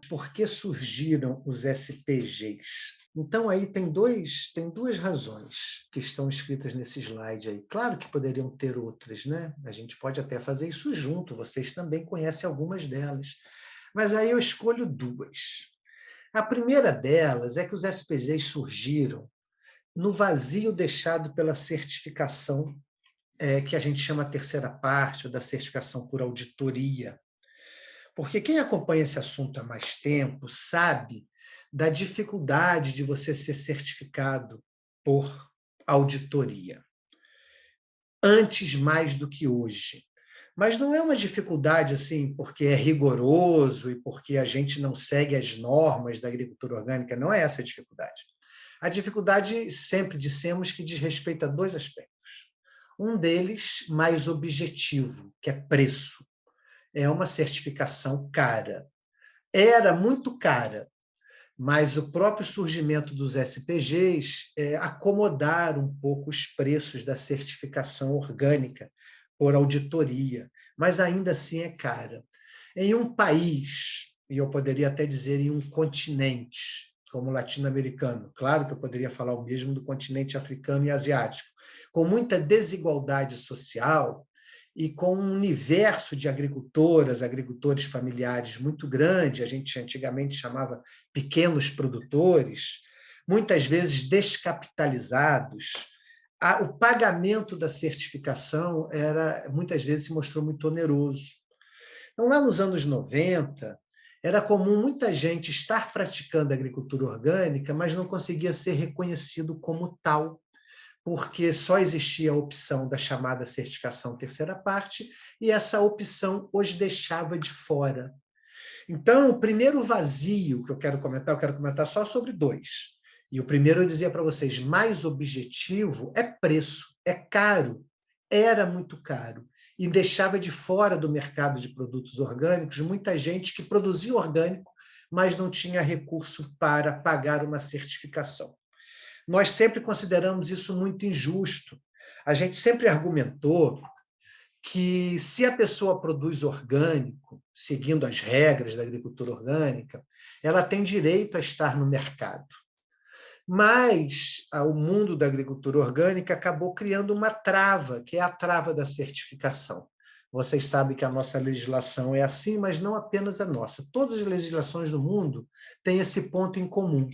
Por que surgiram os SPGs? Então, aí tem duas razões que estão escritas nesse slide aí. Claro que poderiam ter outras, né? A gente pode até fazer isso junto, vocês também conhecem algumas delas. Mas aí eu escolho duas. A primeira delas é que os SPGs surgiram no vazio deixado pela certificação, que a gente chama terceira parte, ou da certificação por auditoria. Porque quem acompanha esse assunto há mais tempo sabe da dificuldade de você ser certificado por auditoria, antes mais do que hoje. Mas não é uma dificuldade assim porque é rigoroso e porque a gente não segue as normas da agricultura orgânica, não é essa a dificuldade. A dificuldade, sempre dissemos, que diz respeito a dois aspectos. Um deles, mais objetivo, que é preço. É uma certificação cara. Era muito cara, mas o próprio surgimento dos SPGs acomodaram um pouco os preços da certificação orgânica por auditoria, mas ainda assim é cara. Em um país, e eu poderia até dizer em um continente, como o latino-americano, claro que eu poderia falar o mesmo do continente africano e asiático, com muita desigualdade social, e com um universo de agricultoras, agricultores familiares muito grande, a gente antigamente chamava pequenos produtores, muitas vezes descapitalizados, o pagamento da certificação muitas vezes se mostrou muito oneroso. Então, lá nos anos 90, era comum muita gente estar praticando agricultura orgânica, mas não conseguia ser reconhecido como tal, porque só existia a opção da chamada certificação terceira parte, e essa opção os deixava de fora. Então, o primeiro vazio que eu quero comentar só sobre dois. E o primeiro eu dizia para vocês, mais objetivo é preço, é caro, era muito caro, e deixava de fora do mercado de produtos orgânicos muita gente que produzia orgânico, mas não tinha recurso para pagar uma certificação. Nós sempre consideramos isso muito injusto. A gente sempre argumentou que se a pessoa produz orgânico, seguindo as regras da agricultura orgânica, ela tem direito a estar no mercado. Mas o mundo da agricultura orgânica acabou criando uma trava, que é a trava da certificação. Vocês sabem que a nossa legislação é assim, mas não apenas a nossa. Todas as legislações do mundo têm esse ponto em comum.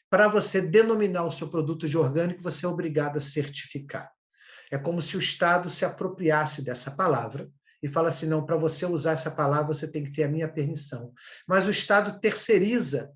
Para você denominar o seu produto de orgânico, você é obrigado a certificar. É como se o Estado se apropriasse dessa palavra e falasse, não, para você usar essa palavra, você tem que ter a minha permissão. Mas o Estado terceiriza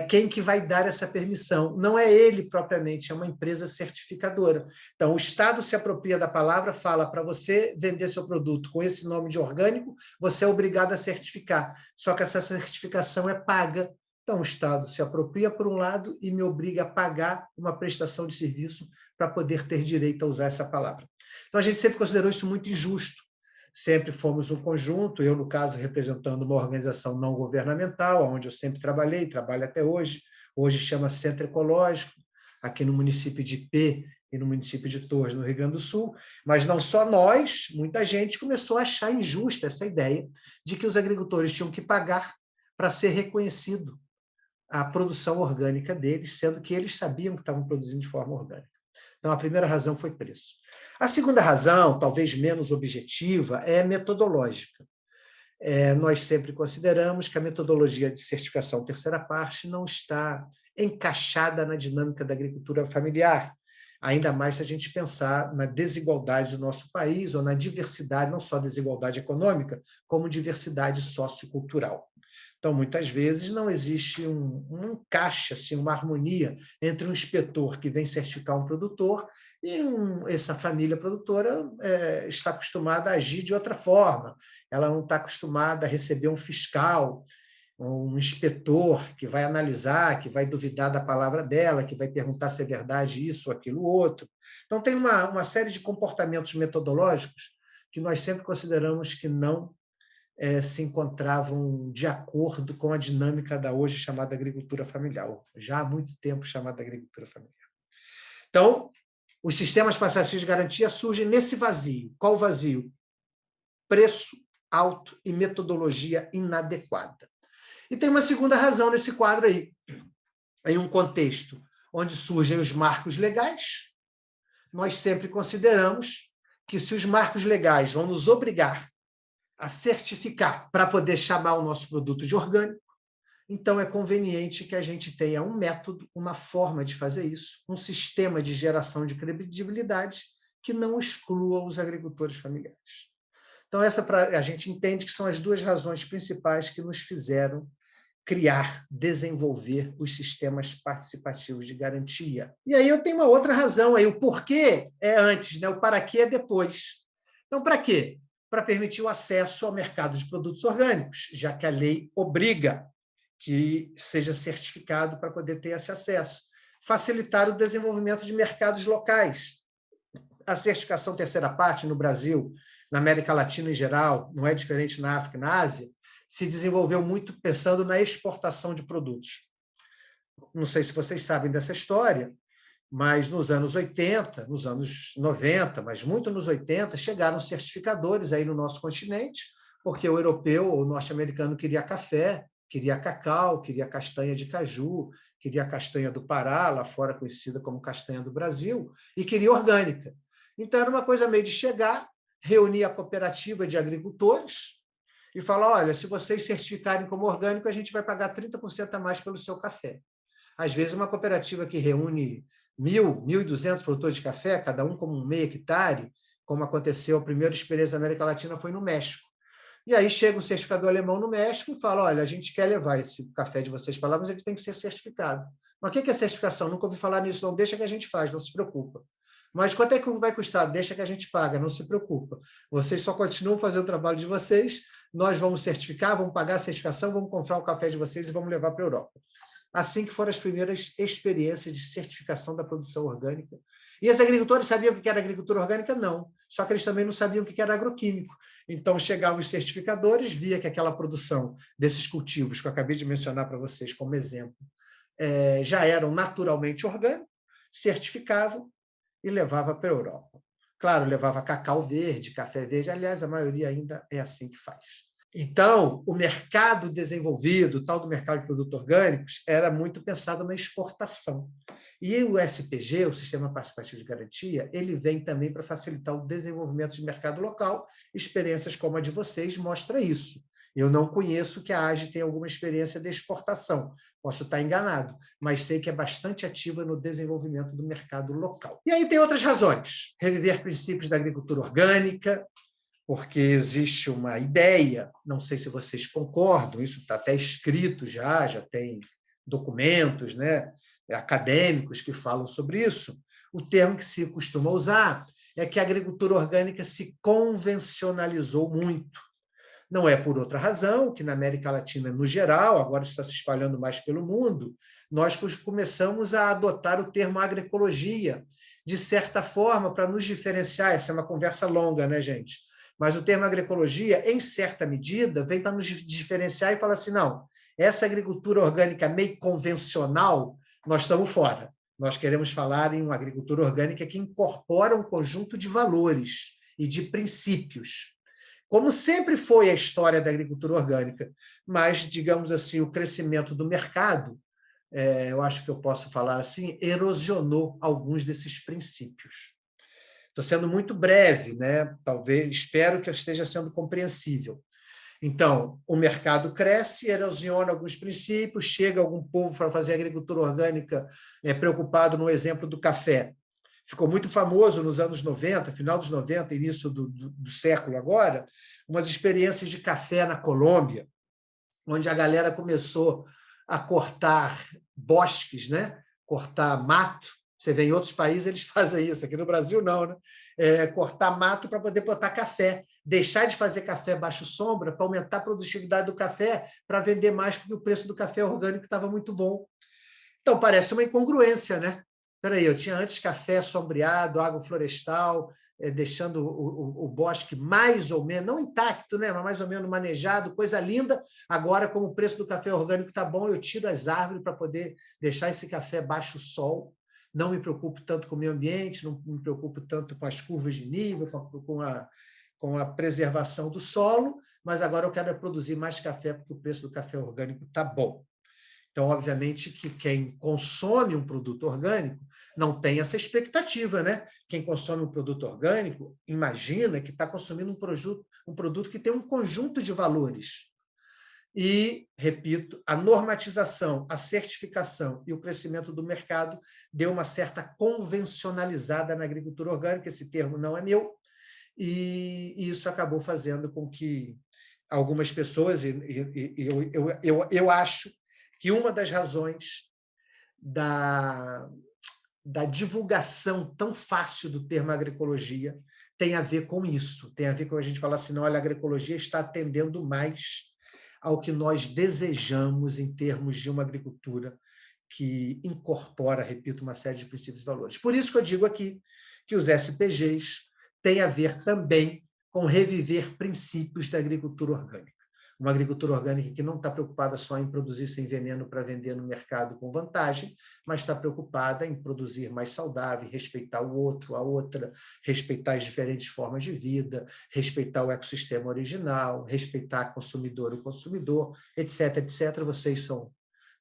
quem que vai dar essa permissão. Não é ele propriamente, é uma empresa certificadora. Então, o Estado se apropria da palavra, fala, para você vender seu produto com esse nome de orgânico, você é obrigado a certificar. Só que essa certificação é paga. Então, o Estado se apropria por um lado e me obriga a pagar uma prestação de serviço para poder ter direito a usar essa palavra. Então, a gente sempre considerou isso muito injusto. Sempre fomos um conjunto, eu, no caso, representando uma organização não governamental, onde eu sempre trabalhei, trabalho até hoje chama Centro Ecológico, aqui no município de Ipê e no município de Torres, no Rio Grande do Sul, mas não só nós, muita gente começou a achar injusta essa ideia de que os agricultores tinham que pagar para ser reconhecido a produção orgânica deles, sendo que eles sabiam que estavam produzindo de forma orgânica. Então, a primeira razão foi preço. A segunda razão, talvez menos objetiva, é metodológica. Nós sempre consideramos que a metodologia de certificação terceira parte não está encaixada na dinâmica da agricultura familiar, ainda mais se a gente pensar na desigualdade do nosso país ou na diversidade, não só desigualdade econômica, como diversidade sociocultural. Então, muitas vezes, não existe um encaixe, assim, uma harmonia entre um inspetor que vem certificar um produtor e essa família produtora está acostumada a agir de outra forma. Ela não está acostumada a receber um fiscal. um inspetor que vai analisar, que vai duvidar da palavra dela, que vai perguntar se é verdade isso ou aquilo outro. Então, tem uma série de comportamentos metodológicos que nós sempre consideramos que não se encontravam de acordo com a dinâmica da hoje chamada agricultura familiar, já há muito tempo chamada agricultura familiar. Então, os sistemas passativos de garantia surgem nesse vazio. Qual vazio? Preço alto e metodologia inadequada. E tem uma segunda razão nesse quadro aí. Em um contexto onde surgem os marcos legais, nós sempre consideramos que se os marcos legais vão nos obrigar a certificar para poder chamar o nosso produto de orgânico, então é conveniente que a gente tenha um método, uma forma de fazer isso, um sistema de geração de credibilidade que não exclua os agricultores familiares. Então, a gente entende que são as duas razões principais que nos fizeram criar, desenvolver os sistemas participativos de garantia. E aí eu tenho uma outra razão, aí o porquê é antes, né? O para quê é depois. Então, para quê? Para permitir o acesso ao mercado de produtos orgânicos, já que a lei obriga que seja certificado para poder ter esse acesso. Facilitar o desenvolvimento de mercados locais. A certificação terceira parte no Brasil, na América Latina em geral, não é diferente na África e na Ásia, se desenvolveu muito pensando na exportação de produtos. Não sei se vocês sabem dessa história, mas nos anos 80, nos anos 90, mas muito nos 80, chegaram certificadores aí no nosso continente, porque o europeu ou o norte-americano queria café, queria cacau, queria castanha de caju, queria castanha do Pará, lá fora conhecida como castanha do Brasil, e queria orgânica. Então, era uma coisa meio de chegar, reunir a cooperativa de agricultores e falar, olha, se vocês certificarem como orgânico, a gente vai pagar 30% a mais pelo seu café. Às vezes, uma cooperativa que reúne 1.200 produtores de café, cada um como um meio hectare, como aconteceu, a primeira experiência na América Latina foi no México. E aí chega um certificador alemão no México e fala, olha, a gente quer levar esse café de vocês para lá, mas ele tem que ser certificado. Mas o que é certificação? Nunca ouvi falar nisso, não. Deixa que a gente faz, não se preocupa. Mas quanto é que vai custar? Deixa que a gente paga, não se preocupa. Vocês só continuam fazendo o trabalho de vocês, nós vamos certificar, vamos pagar a certificação, vamos comprar o café de vocês e vamos levar para a Europa. Assim que foram as primeiras experiências de certificação da produção orgânica. E os agricultores sabiam o que era agricultura orgânica? Não. Só que eles também não sabiam o que era agroquímico. Então, chegavam os certificadores, via que aquela produção desses cultivos que eu acabei de mencionar para vocês como exemplo, já eram naturalmente orgânicos, certificavam e levava para a Europa. Claro, levava cacau verde, café verde, aliás, a maioria ainda é assim que faz. Então, o mercado desenvolvido, tal do mercado de produtos orgânicos, era muito pensado na exportação. E o SPG, o Sistema Participativo de Garantia, ele vem também para facilitar o desenvolvimento de mercado local. Experiências como a de vocês mostram isso. Eu não conheço que a AGE tenha alguma experiência de exportação. Posso estar enganado, mas sei que é bastante ativa no desenvolvimento do mercado local. E aí tem outras razões. Reviver princípios da agricultura orgânica, porque existe uma ideia, não sei se vocês concordam, isso está até escrito já tem documentos, né, acadêmicos que falam sobre isso. O termo que se costuma usar é que a agricultura orgânica se convencionalizou muito. Não é por outra razão que na América Latina, no geral, agora está se espalhando mais pelo mundo, nós começamos a adotar o termo agroecologia, de certa forma, para nos diferenciar. Essa é uma conversa longa, né, gente? Mas o termo agroecologia, em certa medida, vem para nos diferenciar e falar assim, não, essa agricultura orgânica meio convencional, nós estamos fora. Nós queremos falar em uma agricultura orgânica que incorpora um conjunto de valores e de princípios, como sempre foi a história da agricultura orgânica, mas, digamos assim, o crescimento do mercado, eu acho que eu posso falar assim, erosionou alguns desses princípios. Estou sendo muito breve, né? Talvez, espero que eu esteja sendo compreensível. Então, o mercado cresce, erosiona alguns princípios, chega algum povo para fazer agricultura orgânica preocupado no exemplo do café. Ficou muito famoso nos anos 90, final dos 90, início do século agora, umas experiências de café na Colômbia, onde a galera começou a cortar bosques, né? Cortar mato. Você vê em outros países, eles fazem isso. Aqui no Brasil, não, né? Cortar mato para poder plantar café. deixar de fazer café baixo sombra para aumentar a produtividade do café, para vender mais, porque o preço do café orgânico estava muito bom. Então, parece uma incongruência, né? Espera aí, eu tinha antes café sombreado, água florestal, deixando o bosque mais ou menos, não intacto, né, mas mais ou menos manejado, coisa linda. Agora, como o preço do café orgânico está bom, eu tiro as árvores para poder deixar esse café baixo sol. Não me preocupo tanto com o meio ambiente, não me preocupo tanto com as curvas de nível, com a preservação do solo, mas agora eu quero produzir mais café porque o preço do café orgânico está bom. Então, obviamente, que quem consome um produto orgânico não tem essa expectativa, né? Quem consome um produto orgânico imagina que está consumindo um produto que tem um conjunto de valores. E, repito, a normatização, a certificação e o crescimento do mercado deu uma certa convencionalizada na agricultura orgânica, esse termo não é meu, e isso acabou fazendo com que algumas pessoas, eu acho que uma das razões da divulgação tão fácil do termo agroecologia tem a ver com isso, tem a ver com a gente falar assim, não, olha, a agroecologia está atendendo mais ao que nós desejamos em termos de uma agricultura que incorpora, repito, uma série de princípios e valores. Por isso que eu digo aqui que os SPGs têm a ver também com reviver princípios da agricultura orgânica. Uma agricultura orgânica que não está preocupada só em produzir sem veneno para vender no mercado com vantagem, mas está preocupada em produzir mais saudável, respeitar o outro, a outra, respeitar as diferentes formas de vida, respeitar o ecossistema original, respeitar a consumidor, o consumidor, etc, etc. Vocês são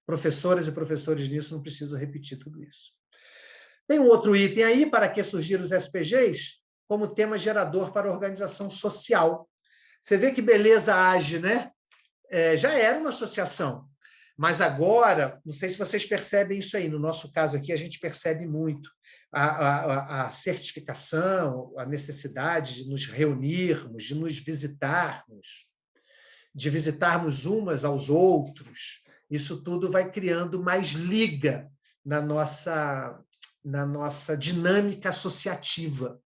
professoras e professores nisso, não preciso repetir tudo isso. Tem um outro item aí, para que surgiram os SPGs, como tema gerador para a organização social. Você vê que beleza age, né? Já era uma associação, mas agora, não sei se vocês percebem isso aí, no nosso caso aqui, a gente percebe muito a certificação, a necessidade de nos reunirmos, de nos visitarmos, de visitarmos umas aos outros. Isso tudo vai criando mais liga na nossa dinâmica associativa.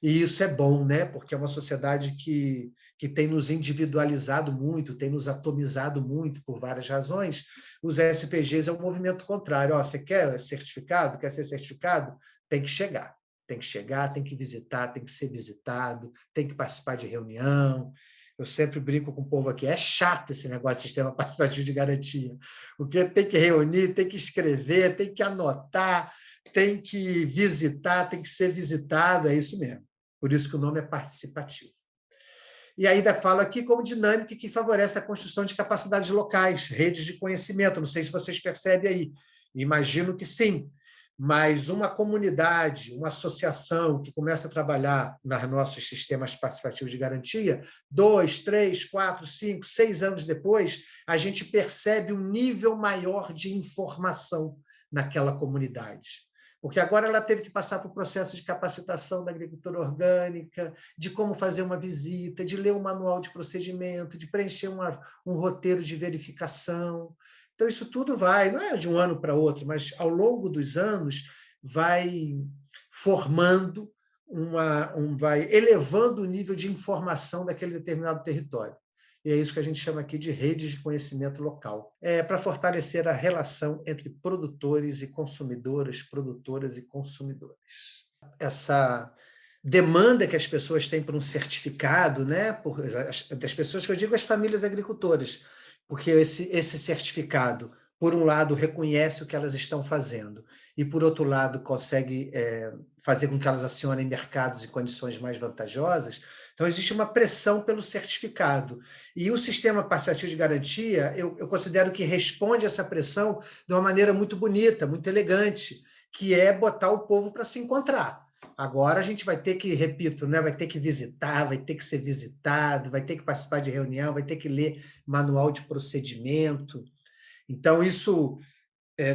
E isso é bom, né? Porque é uma sociedade que tem nos individualizado muito, tem nos atomizado muito por várias razões. Os SPGs é um movimento contrário. Ó, você quer certificado? Quer ser certificado? Tem que chegar. Tem que chegar, tem que visitar, tem que ser visitado, tem que participar de reunião. Eu sempre brinco com o povo aqui, é chato esse negócio de sistema participativo de garantia, porque tem que reunir, tem que escrever, tem que anotar, tem que visitar, tem que ser visitado, é isso mesmo. Por isso que o nome é participativo. E ainda falo aqui como dinâmica que favorece a construção de capacidades locais, redes de conhecimento. Não sei se vocês percebem aí. Imagino que sim. Mas uma comunidade, uma associação que começa a trabalhar nos nossos sistemas participativos de garantia, 2, 3, 4, 5, 6 anos depois, a gente percebe um nível maior de informação naquela comunidade. Porque agora ela teve que passar por processo de capacitação da agricultura orgânica, de como fazer uma visita, de ler um manual de procedimento, de preencher um roteiro de verificação. Então, isso tudo vai, não é de um ano para outro, mas ao longo dos anos vai formando, vai elevando o nível de informação daquele determinado território. E é isso que a gente chama aqui de redes de conhecimento local. Para fortalecer a relação entre produtores e consumidoras, produtoras e consumidores. Essa demanda que as pessoas têm por um certificado, né? Das pessoas que eu digo as famílias agricultoras, porque esse certificado, por um lado, reconhece o que elas estão fazendo e, por outro lado, consegue fazer com que elas acionem mercados em condições mais vantajosas. Então, existe uma pressão pelo certificado. E o sistema participativo de garantia, eu considero que responde a essa pressão de uma maneira muito bonita, muito elegante, que é botar o povo para se encontrar. Agora a gente vai ter que, repito, né, vai ter que visitar, vai ter que ser visitado, vai ter que participar de reunião, vai ter que ler manual de procedimento. Então, isso,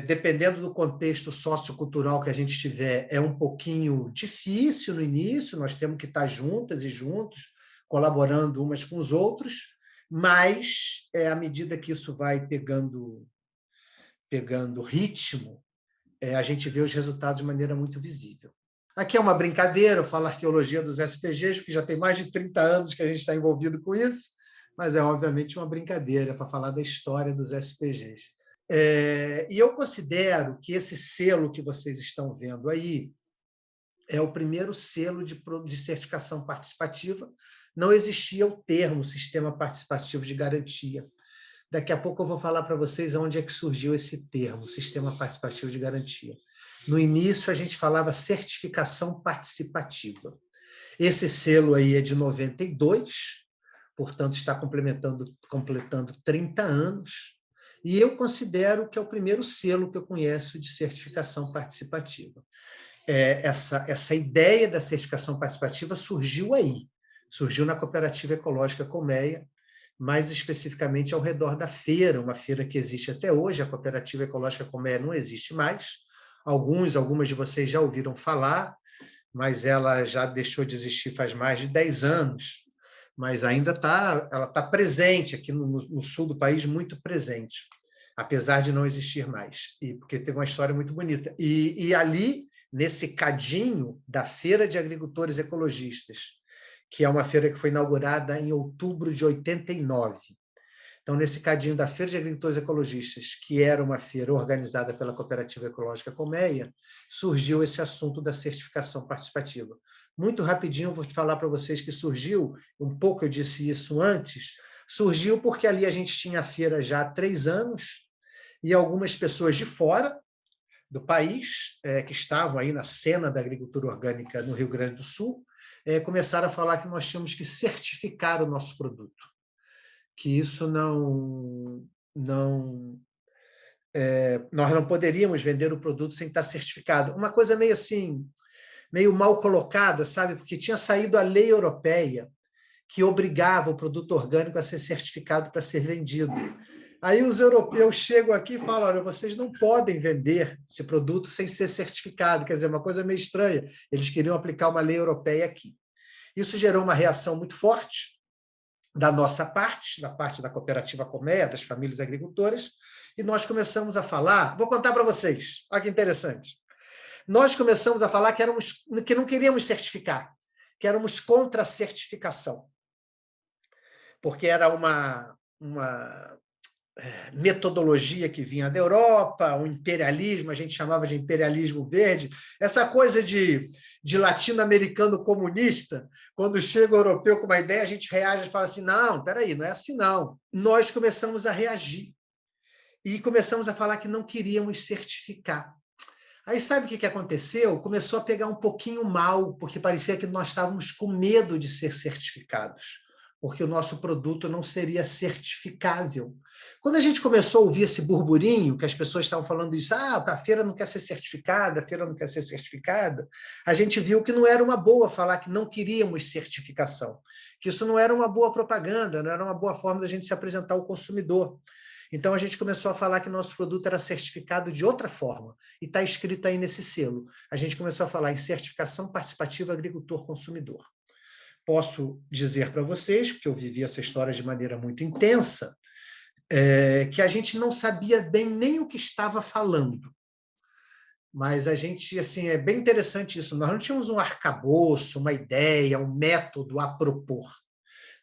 dependendo do contexto sociocultural que a gente tiver, é um pouquinho difícil no início, nós temos que estar juntas e juntos, colaborando umas com os outros, mas, à medida que isso vai pegando ritmo, a gente vê os resultados de maneira muito visível. Aqui é uma brincadeira, eu falo arqueologia dos SPGs, porque já tem mais de 30 anos que a gente está envolvido com isso, mas é obviamente uma brincadeira para falar da história dos SPGs. E eu considero que esse selo que vocês estão vendo aí é o primeiro selo de certificação participativa. Não existia o termo Sistema Participativo de Garantia. Daqui a pouco eu vou falar para vocês onde é que surgiu esse termo, Sistema Participativo de Garantia. No início, a gente falava certificação participativa. Esse selo aí é de 92, portanto, está completando 30 anos, e eu considero que é o primeiro selo que eu conheço de certificação participativa. Essa ideia da certificação participativa surgiu aí, surgiu na Cooperativa Ecológica Colmeia, mais especificamente ao redor da feira, uma feira que existe até hoje, a Cooperativa Ecológica Colmeia não existe mais. Algumas de vocês já ouviram falar, mas ela já deixou de existir faz mais de 10 anos, mas ainda ela está presente aqui no sul do país, muito presente, apesar de não existir mais, porque teve uma história muito bonita. E ali, nesse cadinho da Feira de Agricultores Ecologistas, que é uma feira que foi inaugurada em outubro de 89. Então, nesse cadinho da Feira de Agricultores Ecologistas, que era uma feira organizada pela Cooperativa Ecológica Colmeia, surgiu esse assunto da certificação participativa. Muito rapidinho, vou te falar para vocês que surgiu, um pouco eu disse isso antes, surgiu porque ali a gente tinha a feira já há 3 anos, e algumas pessoas de fora do país, que estavam aí na cena da agricultura orgânica no Rio Grande do Sul, começaram a falar que nós tínhamos que certificar o nosso produto, que isso nós não poderíamos vender o produto sem estar certificado. Uma coisa meio assim, meio mal colocada, sabe? Porque tinha saído a lei europeia que obrigava o produto orgânico a ser certificado para ser vendido. Aí os europeus chegam aqui e falam: olha, vocês não podem vender esse produto sem ser certificado. Quer dizer, uma coisa meio estranha. Eles queriam aplicar uma lei europeia aqui. Isso gerou uma reação muito forte da nossa parte, da parte da Cooperativa Colmeia, das famílias agricultoras, e nós começamos a falar, vou contar para vocês, olha que interessante. Nós começamos a falar que não queríamos certificar, que éramos contra a certificação, porque era uma metodologia que vinha da Europa, o imperialismo, a gente chamava de imperialismo verde, essa coisa de latino-americano comunista, quando chega o europeu com uma ideia, a gente reage e fala assim, não, peraí, não é assim não. Nós começamos a reagir e começamos a falar que não queríamos certificar. Aí sabe o que aconteceu? Começou a pegar um pouquinho mal, porque parecia que nós estávamos com medo de ser certificados, porque o nosso produto não seria certificável. Quando a gente começou a ouvir esse burburinho, que as pessoas estavam falando isso, a feira não quer ser certificada, a feira não quer ser certificada, a gente viu que não era uma boa falar que não queríamos certificação, que isso não era uma boa propaganda, não era uma boa forma da gente se apresentar ao consumidor. Então, a gente começou a falar que nosso produto era certificado de outra forma, e está escrito aí nesse selo. A gente começou a falar em certificação participativa agricultor-consumidor. Posso dizer para vocês, porque eu vivi essa história de maneira muito intensa, que a gente não sabia bem nem o que estava falando. Mas a gente, assim, é bem interessante isso. Nós não tínhamos um arcabouço, uma ideia, um método a propor.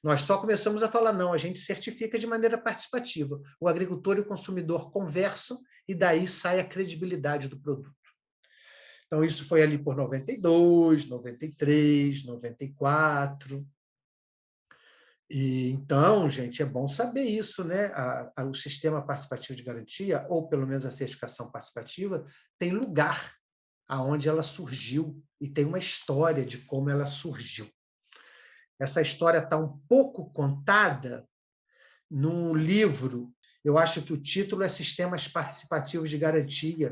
Nós só começamos a falar, não, a gente certifica de maneira participativa. O agricultor e o consumidor conversam e daí sai a credibilidade do produto. Então, isso foi ali por 92, 93, 94. Então, gente, é bom saber isso, né? O sistema participativo de garantia, ou pelo menos a certificação participativa, tem lugar aonde ela surgiu e tem uma história de como ela surgiu. Essa história está um pouco contada num livro, eu acho que o título é Sistemas Participativos de Garantia.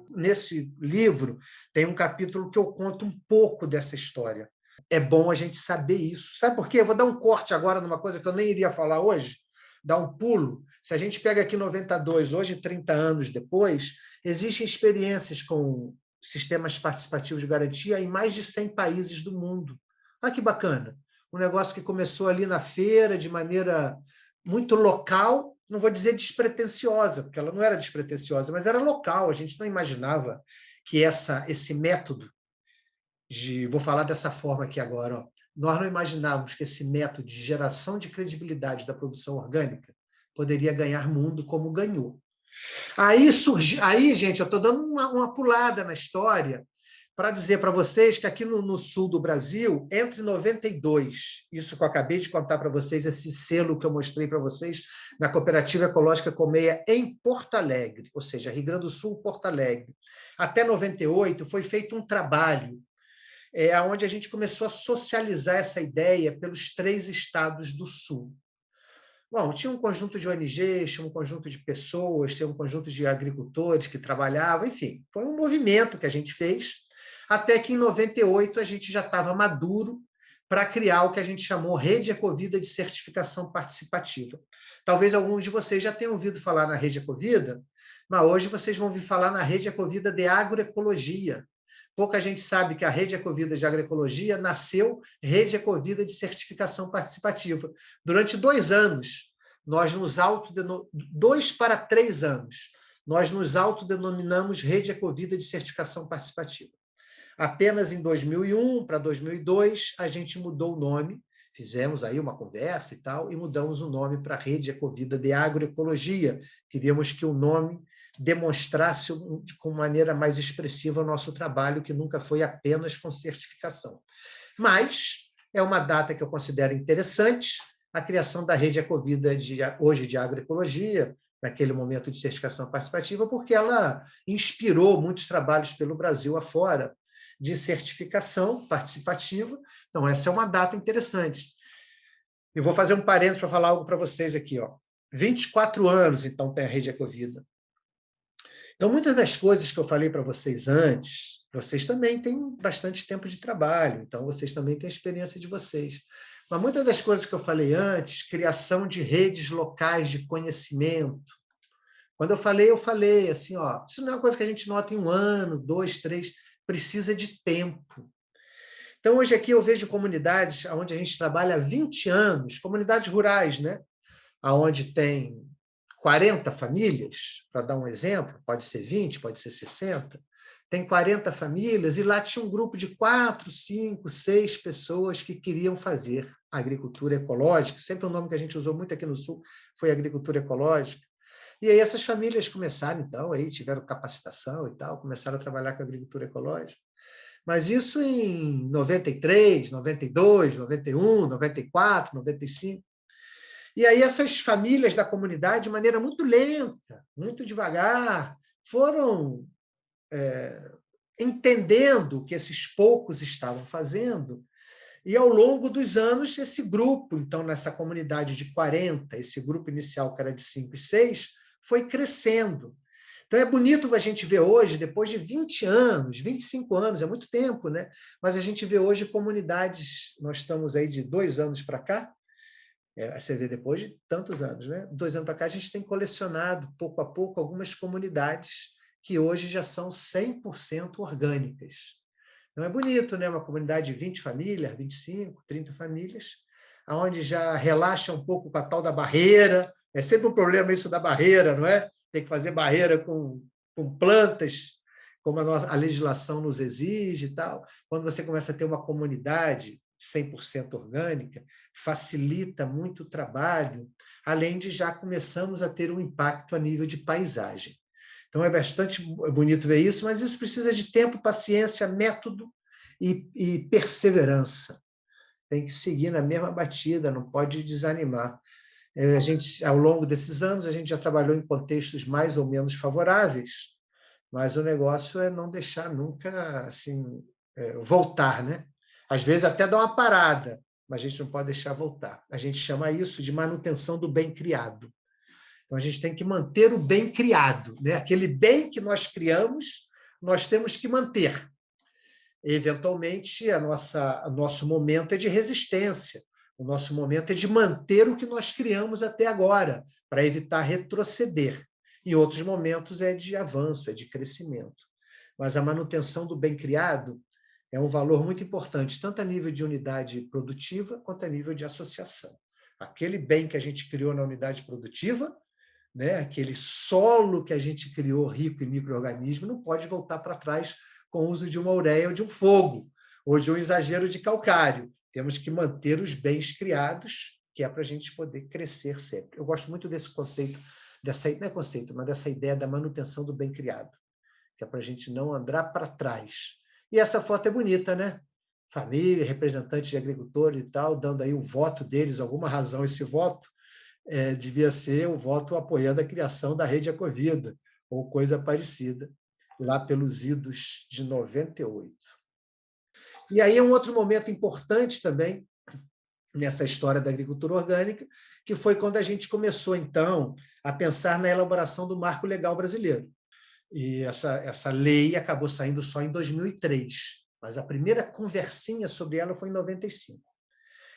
Nesse livro tem um capítulo que eu conto um pouco dessa história. É bom a gente saber isso. Sabe por quê? Eu vou dar um corte agora numa coisa que eu nem iria falar hoje, dar um pulo. Se a gente pega aqui 92, hoje 30 anos depois, existem experiências com sistemas participativos de garantia em mais de 100 países do mundo. Olha que bacana. Um negócio que começou ali na feira de maneira muito local, não vou dizer despretensiosa, porque ela não era despretensiosa, mas era local, a gente não imaginava que esse método vou falar dessa forma aqui agora, ó. Nós não imaginávamos que esse método de geração de credibilidade da produção orgânica poderia ganhar mundo como ganhou. Aí, gente, eu estou dando uma pulada na história para dizer para vocês que aqui no sul do Brasil, entre 92, isso que eu acabei de contar para vocês, esse selo que eu mostrei para vocês, na Cooperativa Ecológica Colmeia, em Porto Alegre, ou seja, Rio Grande do Sul, Porto Alegre, até 98, foi feito um trabalho onde a gente começou a socializar essa ideia pelos 3 estados do sul. Bom, tinha um conjunto de ONGs, tinha um conjunto de pessoas, tinha um conjunto de agricultores que trabalhavam, enfim, foi um movimento que a gente fez, até que em 98 a gente já estava maduro para criar o que a gente chamou Rede Ecovida de Certificação Participativa. Talvez alguns de vocês já tenham ouvido falar na Rede Ecovida, mas hoje vocês vão ouvir falar na Rede Ecovida de Agroecologia. Pouca gente sabe que a Rede Ecovida de Agroecologia nasceu Rede Ecovida de Certificação Participativa. Durante 2 anos, nós nos 2 para 3 anos, nós nos autodenominamos Rede Ecovida de Certificação Participativa. Apenas em 2001 para 2002, a gente mudou o nome, fizemos aí uma conversa e tal, e mudamos o nome para Rede Ecovida de Agroecologia. Queríamos que o nome demonstrasse com maneira mais expressiva o nosso trabalho, que nunca foi apenas com certificação. Mas é uma data que eu considero interessante, a criação da Rede Ecovida hoje de Agroecologia, naquele momento de certificação participativa, porque ela inspirou muitos trabalhos pelo Brasil afora de certificação participativa. Então, essa é uma data interessante. Eu vou fazer um parênteses para falar algo para vocês aqui. 24 anos, então, tem a Rede Ecovida. Então, muitas das coisas que eu falei para vocês antes, vocês também têm bastante tempo de trabalho, então vocês também têm a experiência de vocês. Mas muitas das coisas que eu falei antes, criação de redes locais de conhecimento. Quando eu falei assim, isso não é uma coisa que a gente nota em 1 ano, 2, 3, precisa de tempo. Então, hoje aqui eu vejo comunidades onde a gente trabalha há 20 anos, comunidades rurais, né? Onde tem 40 famílias, para dar um exemplo, pode ser 20, pode ser 60, tem 40 famílias, e lá tinha um grupo de 4, 5, 6 pessoas que queriam fazer agricultura ecológica, sempre o nome que a gente usou muito aqui no Sul foi agricultura ecológica. E aí essas famílias começaram, então, aí tiveram capacitação e tal, começaram a trabalhar com agricultura ecológica. Mas isso em 93, 92, 91, 94, 95. E aí essas famílias da comunidade, de maneira muito lenta, muito devagar, foram entendendo o que esses poucos estavam fazendo, e ao longo dos anos, esse grupo, então, nessa comunidade de 40, esse grupo inicial que era de 5 e 6, foi crescendo. Então, é bonito a gente ver hoje, depois de 20 anos, 25 anos, é muito tempo, né? Mas a gente vê hoje comunidades, nós estamos aí de 2 anos para cá, você vê depois de tantos anos, né? 2 anos para cá, a gente tem colecionado, pouco a pouco, algumas comunidades que hoje já são 100% orgânicas. Então, é bonito, né? Uma comunidade de 20 famílias, 25, 30 famílias, onde já relaxa um pouco com a tal da barreira. É sempre um problema isso da barreira, não é? Tem que fazer barreira com plantas, como a legislação nos exige e tal. Quando você começa a ter uma comunidade 100% orgânica, facilita muito o trabalho, além de já começamos a ter um impacto a nível de paisagem. Então, é bastante bonito ver isso, mas isso precisa de tempo, paciência, método e perseverança. Tem que seguir na mesma batida, não pode desanimar. A gente, ao longo desses anos, a gente já trabalhou em contextos mais ou menos favoráveis, mas o negócio é não deixar nunca assim, voltar, né? Às vezes até dá uma parada, mas a gente não pode deixar voltar. A gente chama isso de manutenção do bem criado. Então, a gente tem que manter o bem criado, né? Aquele bem que nós criamos, nós temos que manter. E, eventualmente, o nosso momento é de resistência, o nosso momento é de manter o que nós criamos até agora, para evitar retroceder. Em outros momentos é de avanço, é de crescimento. Mas a manutenção do bem criado é um valor muito importante, tanto a nível de unidade produtiva quanto a nível de associação. Aquele bem que a gente criou na unidade produtiva, né? Aquele solo que a gente criou rico em micro-organismos não pode voltar para trás com o uso de uma ureia ou de um fogo. ou de um exagero de calcário. Temos que manter os bens criados, que é para a gente poder crescer sempre. Eu gosto muito desse conceito, não é conceito, mas dessa ideia da manutenção do bem criado, que é para a gente não andar para trás. E essa foto é bonita, né? Família, representantes de agricultores e tal, dando aí o voto deles, alguma razão esse voto devia ser o voto apoiando a criação da Rede Ecovida, ou coisa parecida, lá pelos idos de 98. E aí é um outro momento importante também nessa história da agricultura orgânica, que foi quando a gente começou, então, a pensar na elaboração do Marco Legal Brasileiro. E essa lei acabou saindo só em 2003, mas a primeira conversinha sobre ela foi em 95.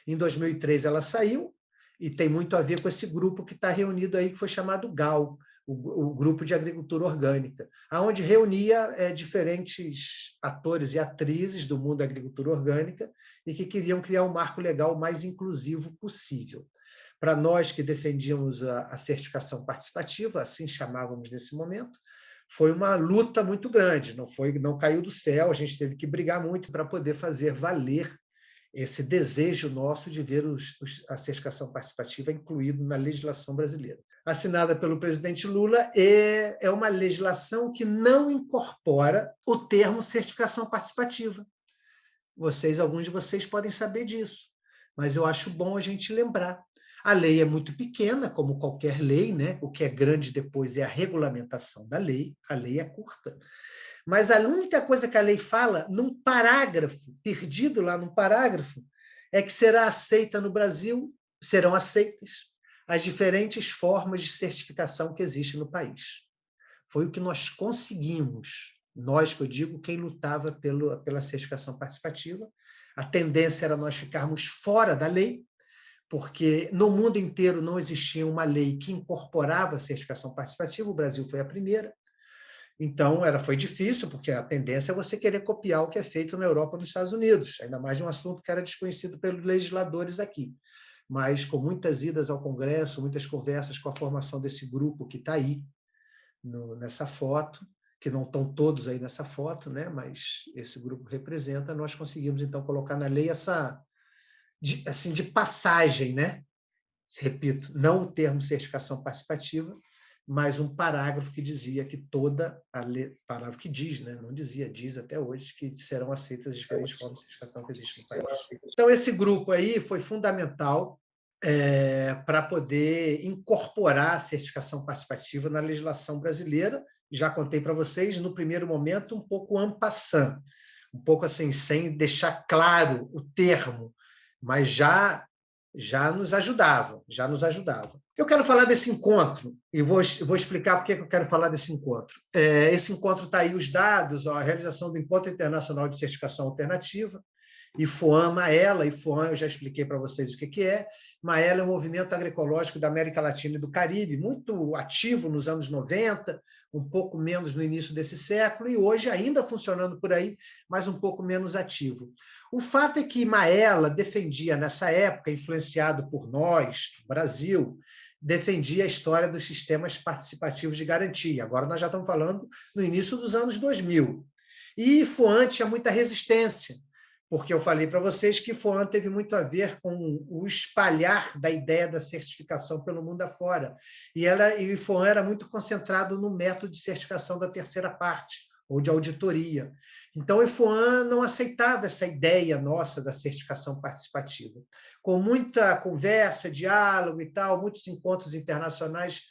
Em 2003 ela saiu, e tem muito a ver com esse grupo que está reunido aí, que foi chamado GAO, o Grupo de Agricultura Orgânica, onde reunia diferentes atores e atrizes do mundo da agricultura orgânica e que queriam criar um marco legal mais inclusivo possível. Para nós que defendíamos a certificação participativa, assim chamávamos nesse momento, foi uma luta muito grande, não caiu do céu, a gente teve que brigar muito para poder fazer valer esse desejo nosso de ver a certificação participativa incluído na legislação brasileira. Assinada pelo presidente Lula, é uma legislação que não incorpora o termo certificação participativa. Alguns de vocês podem saber disso, mas eu acho bom a gente lembrar. A lei é muito pequena, como qualquer lei, né? O que é grande depois é a regulamentação da lei, a lei é curta. Mas a única coisa que a lei fala, num parágrafo, perdido lá num parágrafo, é que serão aceitas as diferentes formas de certificação que existem no país. Foi o que nós conseguimos. Nós, que eu digo, quem lutava pela certificação participativa. A tendência era nós ficarmos fora da lei, porque no mundo inteiro não existia uma lei que incorporava a certificação participativa, o Brasil foi a primeira. Então, foi difícil, porque a tendência é você querer copiar o que é feito na Europa e nos Estados Unidos, ainda mais de um assunto que era desconhecido pelos legisladores aqui. Mas, com muitas idas ao Congresso, muitas conversas com a formação desse grupo que está aí, nessa foto, que não estão todos aí nessa foto, né? Mas esse grupo representa, nós conseguimos, então, colocar na lei essa de passagem, né? Repito, não o termo certificação participativa, mas um parágrafo que dizia que toda a lei, parágrafo que diz, né? Não dizia, diz até hoje, que serão aceitas as diferentes formas de certificação que existem no país. Então, esse grupo aí foi fundamental para poder incorporar a certificação participativa na legislação brasileira. Já contei para vocês, no primeiro momento, um pouco en passant, um pouco assim, sem deixar claro o termo, mas já nos ajudava, Eu quero falar desse encontro, e vou explicar por que eu quero falar desse encontro. Esse encontro está aí os dados, a realização do Encontro Internacional de Certificação Alternativa, IFOAM, Maela. IFOAM eu já expliquei para vocês o que é. Maela é um movimento agroecológico da América Latina e do Caribe, muito ativo nos anos 90, um pouco menos no início desse século, e hoje ainda funcionando por aí, mas um pouco menos ativo. O fato é que Maela defendia, nessa época, influenciado por nós, Brasil, defendia a história dos sistemas participativos de garantia. Agora nós já estamos falando no início dos anos 2000. E IFOAM tinha muita resistência, porque eu falei para vocês que IFOAM teve muito a ver com o espalhar da ideia da certificação pelo mundo afora. E o IFOAM era muito concentrado no método de certificação da terceira parte, ou de auditoria. Então, o IFOAM não aceitava essa ideia nossa da certificação participativa. Com muita conversa, diálogo e tal, muitos encontros internacionais,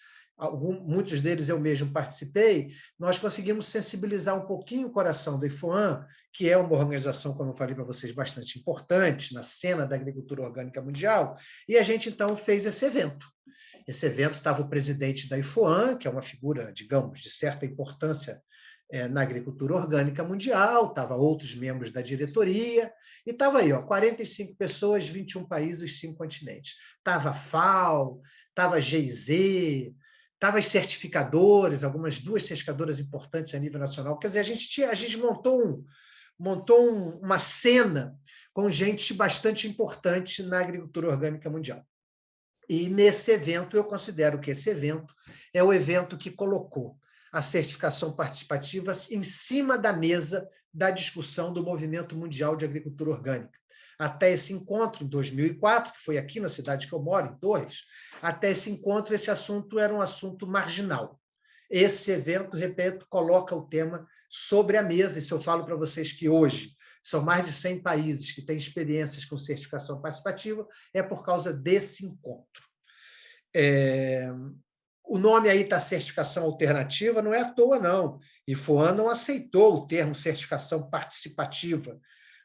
muitos deles eu mesmo participei, nós conseguimos sensibilizar um pouquinho o coração do IFOAM, que é uma organização, como eu falei para vocês, bastante importante na cena da agricultura orgânica mundial, e a gente, então, fez esse evento. Esse evento estava o presidente da IFOAM, que é uma figura, digamos, de certa importância na agricultura orgânica mundial, estava outros membros da diretoria, e estava aí, 45 pessoas, 21 países, os 5 continentes. Estava a FAO, estava a GIZ, estavam as certificadoras, algumas 2 certificadoras importantes a nível nacional. Quer dizer, a gente montou uma cena com gente bastante importante na agricultura orgânica mundial. E nesse evento, eu considero que esse evento é o evento que colocou a certificação participativa em cima da mesa da discussão do Movimento Mundial de Agricultura Orgânica. Até esse encontro, em 2004, que foi aqui na cidade que eu moro, em Torres, até esse encontro, esse assunto era um assunto marginal. Esse evento, repito, coloca o tema sobre a mesa, e se eu falo para vocês que hoje são mais de 100 países que têm experiências com certificação participativa, é por causa desse encontro. O nome aí está certificação alternativa, não é à toa, não. IFOAM não aceitou o termo certificação participativa,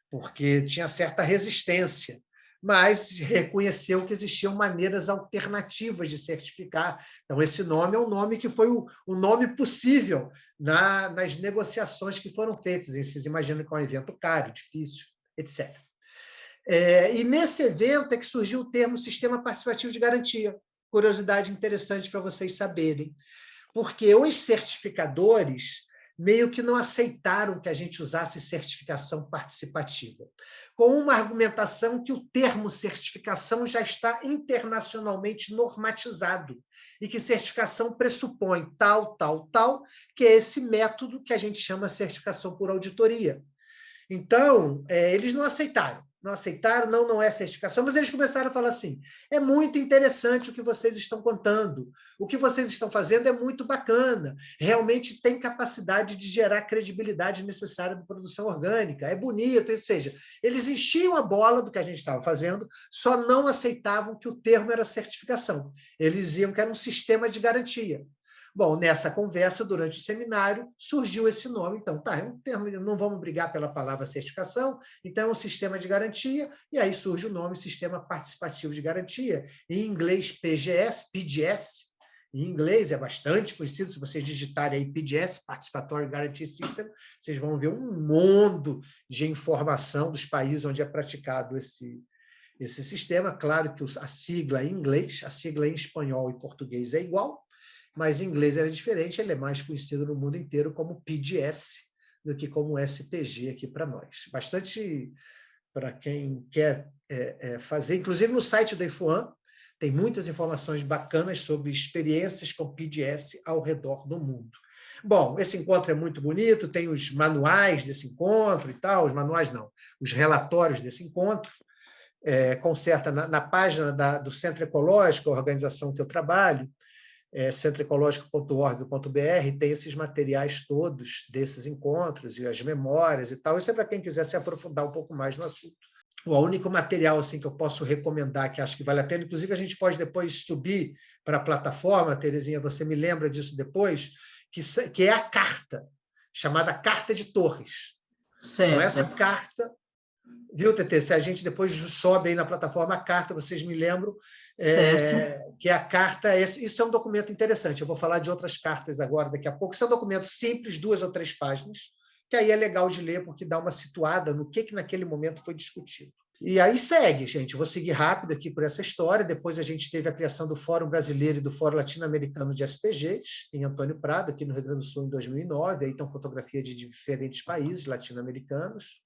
porque tinha certa resistência, mas reconheceu que existiam maneiras alternativas de certificar. Então, esse nome é um nome que foi o nome possível nas negociações que foram feitas. Vocês imaginam que é um evento caro, difícil, etc. E nesse evento é que surgiu o termo Sistema Participativo de Garantia. Curiosidade interessante para vocês saberem, porque os certificadores meio que não aceitaram que a gente usasse certificação participativa, com uma argumentação que o termo certificação já está internacionalmente normatizado e que certificação pressupõe tal, que é esse método que a gente chama certificação por auditoria. Então, eles não aceitaram, não é certificação, mas eles começaram a falar assim, é muito interessante o que vocês estão contando, o que vocês estão fazendo é muito bacana, realmente tem capacidade de gerar credibilidade necessária para a produção orgânica, é bonito, ou seja, eles enchiam a bola do que a gente estava fazendo, só não aceitavam que o termo era certificação, eles diziam que era um sistema de garantia. Bom, nessa conversa, durante o seminário, surgiu esse nome. Então, tá, é um termo, não vamos brigar pela palavra certificação, então é um sistema de garantia, e aí surge o nome Sistema Participativo de Garantia, em inglês PGS, em inglês é bastante conhecido, se vocês digitarem aí PGS, Participatory Guarantee System, vocês vão ver um mundo de informação dos países onde é praticado esse sistema. Claro que a sigla em inglês, a sigla em espanhol e português é igual, mas em inglês era diferente, ele é mais conhecido no mundo inteiro como PGS do que como SPG aqui para nós. Bastante para quem quer fazer, inclusive no site da IFOAM, tem muitas informações bacanas sobre experiências com PGS ao redor do mundo. Bom, esse encontro é muito bonito, tem os manuais desse encontro e tal, os manuais não, os relatórios desse encontro, conserta na página do Centro Ecológico, a organização que eu trabalho, centroecológico.org.br, tem esses materiais todos desses encontros e as memórias e tal. Isso é para quem quiser se aprofundar um pouco mais no assunto. O único material assim, que eu posso recomendar, que acho que vale a pena, inclusive a gente pode depois subir para a plataforma, Terezinha, você me lembra disso depois, que é a carta, chamada Carta de Torres. Certo. Então, essa carta... Viu, Tetê? Se a gente depois sobe aí na plataforma a carta, vocês me lembram, que a carta, isso é um documento interessante. Eu vou falar de outras cartas agora, daqui a pouco. Isso é um documento simples, 2 ou 3 páginas, que aí é legal de ler, porque dá uma situada no que naquele momento foi discutido. E aí segue, gente. Eu vou seguir rápido aqui por essa história. Depois a gente teve a criação do Fórum Brasileiro e do Fórum Latino-Americano de SPGs, em Antônio Prado, aqui no Rio Grande do Sul, em 2009. Aí estão fotografias de diferentes países latino-americanos.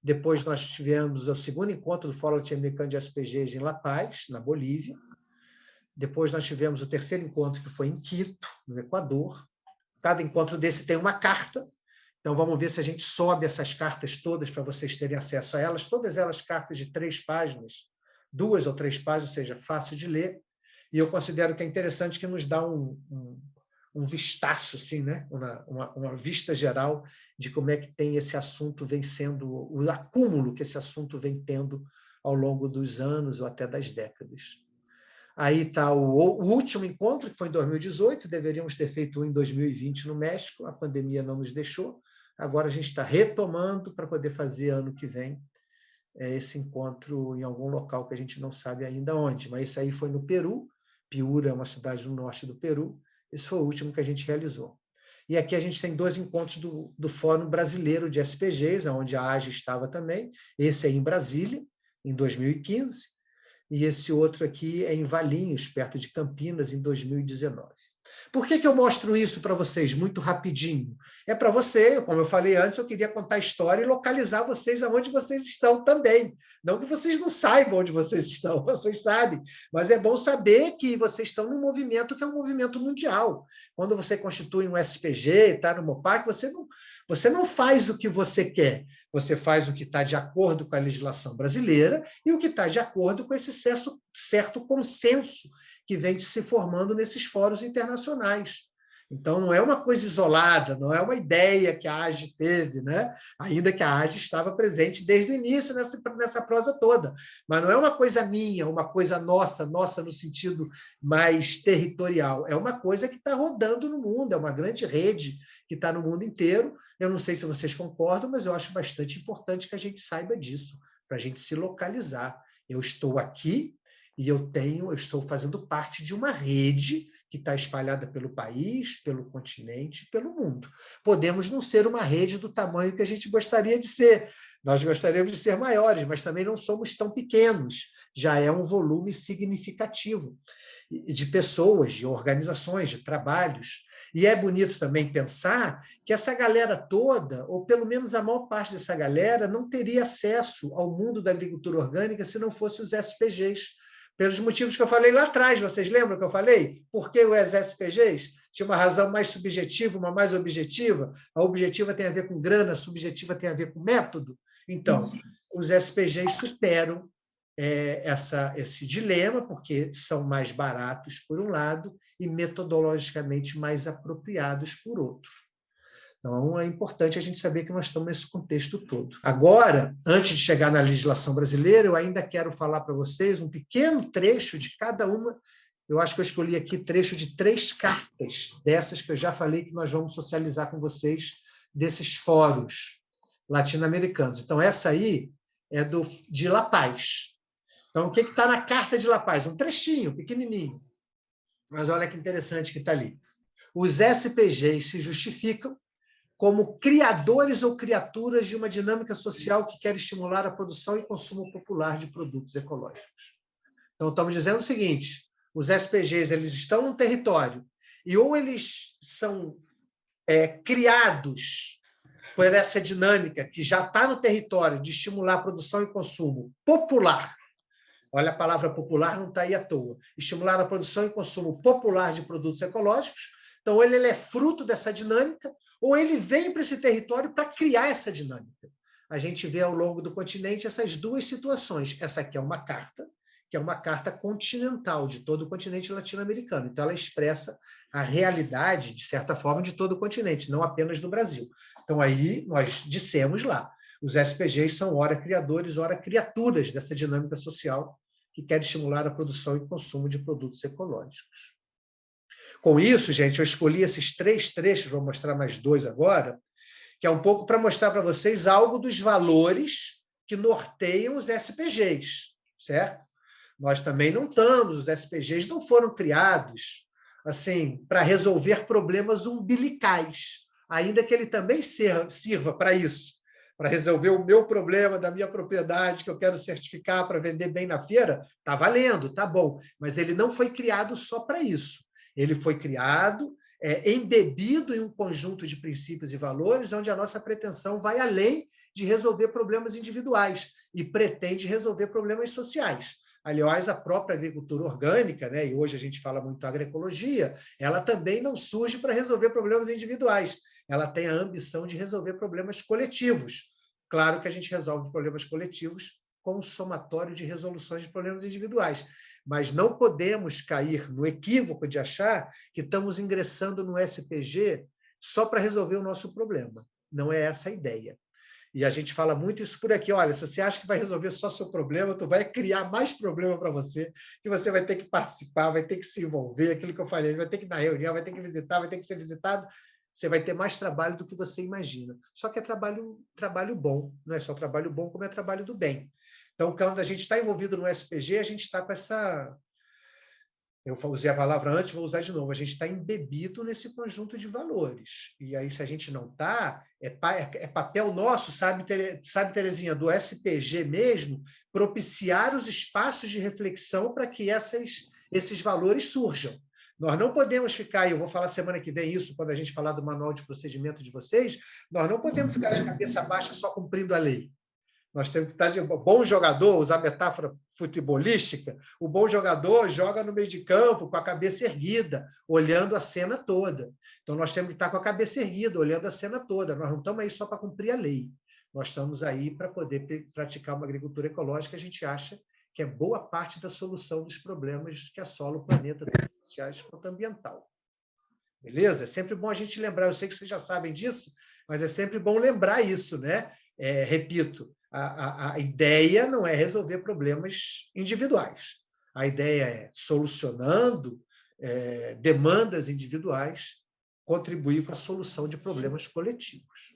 Depois nós tivemos o segundo encontro do Fórum Latino-Americano de SPGs em La Paz, na Bolívia. Depois nós tivemos o terceiro encontro, que foi em Quito, no Equador. Cada encontro desse tem uma carta, então vamos ver se a gente sobe essas cartas todas para vocês terem acesso a elas, todas elas cartas de 3 páginas, 2 ou 3 páginas, ou seja, fácil de ler, e eu considero que é interessante que nos dá um vistaço, assim, né? uma vista geral de como é que tem esse assunto vem sendo, o acúmulo que esse assunto vem tendo ao longo dos anos ou até das décadas. Aí está o último encontro, que foi em 2018, deveríamos ter feito um em 2020 no México, a pandemia não nos deixou, agora a gente está retomando para poder fazer ano que vem esse encontro em algum local que a gente não sabe ainda onde, mas isso aí foi no Peru, Piura é uma cidade no norte do Peru. Esse foi o último que a gente realizou. E aqui a gente tem 2 encontros do Fórum Brasileiro de SPGs, onde a AGE estava também. Esse é em Brasília, em 2015, e esse outro aqui é em Valinhos, perto de Campinas, em 2019. Por que eu mostro isso para vocês muito rapidinho? É para você, como eu falei antes, eu queria contar a história e localizar vocês aonde vocês estão também. Não que vocês não saibam onde vocês estão, vocês sabem, mas é bom saber que vocês estão num movimento que é um movimento mundial. Quando você constitui um SPG, está no MOPAC, você não faz o que você quer, você faz o que está de acordo com a legislação brasileira e o que está de acordo com esse certo consenso que vem se formando nesses fóruns internacionais. Então, não é uma coisa isolada, não é uma ideia que a AGE teve, né? Ainda que a AGE estava presente desde o início nessa prosa toda. Mas não é uma coisa minha, uma coisa nossa no sentido mais territorial. É uma coisa que está rodando no mundo, é uma grande rede que está no mundo inteiro. Eu não sei se vocês concordam, mas eu acho bastante importante que a gente saiba disso, para a gente se localizar. Eu estou aqui e eu estou fazendo parte de uma rede que está espalhada pelo país, pelo continente, pelo mundo. Podemos não ser uma rede do tamanho que a gente gostaria de ser. Nós gostaríamos de ser maiores, mas também não somos tão pequenos. Já é um volume significativo de pessoas, de organizações, de trabalhos. E é bonito também pensar que essa galera toda, ou pelo menos a maior parte dessa galera, não teria acesso ao mundo da agricultura orgânica se não fossem os SPGs. Pelos motivos que eu falei lá atrás, vocês lembram que eu falei? Por que os SPGs? Tinha uma razão mais subjetiva, uma mais objetiva. A objetiva tem a ver com grana, a subjetiva tem a ver com método. Então, os SPGs superam esse dilema, porque são mais baratos, por um lado, e metodologicamente mais apropriados, por outro. Então, é importante a gente saber que nós estamos nesse contexto todo. Agora, antes de chegar na legislação brasileira, eu ainda quero falar para vocês um pequeno trecho de cada uma. Eu acho que eu escolhi aqui trecho de 3 cartas, dessas que eu já falei que nós vamos socializar com vocês, desses fóruns latino-americanos. Então, essa aí é de La Paz. Então, o que está na carta de La Paz? Um trechinho, pequenininho. Mas olha que interessante que está ali. Os SPGs se justificam como criadores ou criaturas de uma dinâmica social que quer estimular a produção e consumo popular de produtos ecológicos. Então, estamos dizendo o seguinte, os SPGs eles estão num território e ou eles são criados por essa dinâmica que já está no território de estimular a produção e consumo popular. Olha, a palavra popular não está aí à toa. Estimular a produção e consumo popular de produtos ecológicos. Então, ele é fruto dessa dinâmica, ou ele vem para esse território para criar essa dinâmica. A gente vê ao longo do continente essas duas situações. Essa aqui é uma carta, que é uma carta continental de todo o continente latino-americano. Então, ela expressa a realidade, de certa forma, de todo o continente, não apenas do Brasil. Então, aí nós dissemos lá, os SPGs são ora criadores, ora criaturas dessa dinâmica social que quer estimular a produção e consumo de produtos ecológicos. Com isso, gente, eu escolhi esses 3 trechos, vou mostrar mais 2 agora, que é um pouco para mostrar para vocês algo dos valores que norteiam os SPGs, certo? Nós também não estamos, os SPGs não foram criados assim para resolver problemas umbilicais, ainda que ele também sirva para isso, para resolver o meu problema da minha propriedade que eu quero certificar para vender bem na feira, está valendo, está bom, mas ele não foi criado só para isso. Ele foi criado, embebido em um conjunto de princípios e valores, onde a nossa pretensão vai além de resolver problemas individuais e pretende resolver problemas sociais. Aliás, a própria agricultura orgânica, né, e hoje a gente fala muito agroecologia, ela também não surge para resolver problemas individuais. Ela tem a ambição de resolver problemas coletivos. Claro que a gente resolve problemas coletivos com um somatório de resoluções de problemas individuais. Mas não podemos cair no equívoco de achar que estamos ingressando no SPG só para resolver o nosso problema. Não é essa a ideia. E a gente fala muito isso por aqui. Olha, se você acha que vai resolver só seu problema, tu vai criar mais problema para você, que você vai ter que participar, vai ter que se envolver, aquilo que eu falei, vai ter que ir na reunião, vai ter que visitar, vai ter que ser visitado. Você vai ter mais trabalho do que você imagina. Só que é trabalho bom. Não é só trabalho bom, como é trabalho do bem. Então, quando a gente está envolvido no SPG, a gente está com essa... Eu usei a palavra antes, vou usar de novo. A gente está embebido nesse conjunto de valores. E aí, se a gente não está, é papel nosso, sabe, Terezinha, do SPG mesmo, propiciar os espaços de reflexão para que esses valores surjam. Nós não podemos ficar, e eu vou falar semana que vem isso, quando a gente falar do manual de procedimento de vocês, nós não podemos ficar de cabeça baixa só cumprindo a lei. Nós temos que estar de bom jogador, usar metáfora futebolística, o bom jogador joga no meio de campo com a cabeça erguida, olhando a cena toda. Então, nós temos que estar com a cabeça erguida, olhando a cena toda. Nós não estamos aí só para cumprir a lei. Nós estamos aí para poder praticar uma agricultura ecológica. A gente acha que é boa parte da solução dos problemas que assolam o planeta, tanto sociais quanto ambiental. Beleza? É sempre bom a gente lembrar. Eu sei que vocês já sabem disso, mas é sempre bom lembrar isso, né? Repito, a ideia não é resolver problemas individuais. A ideia é, solucionando demandas individuais, contribuir com a solução de problemas coletivos.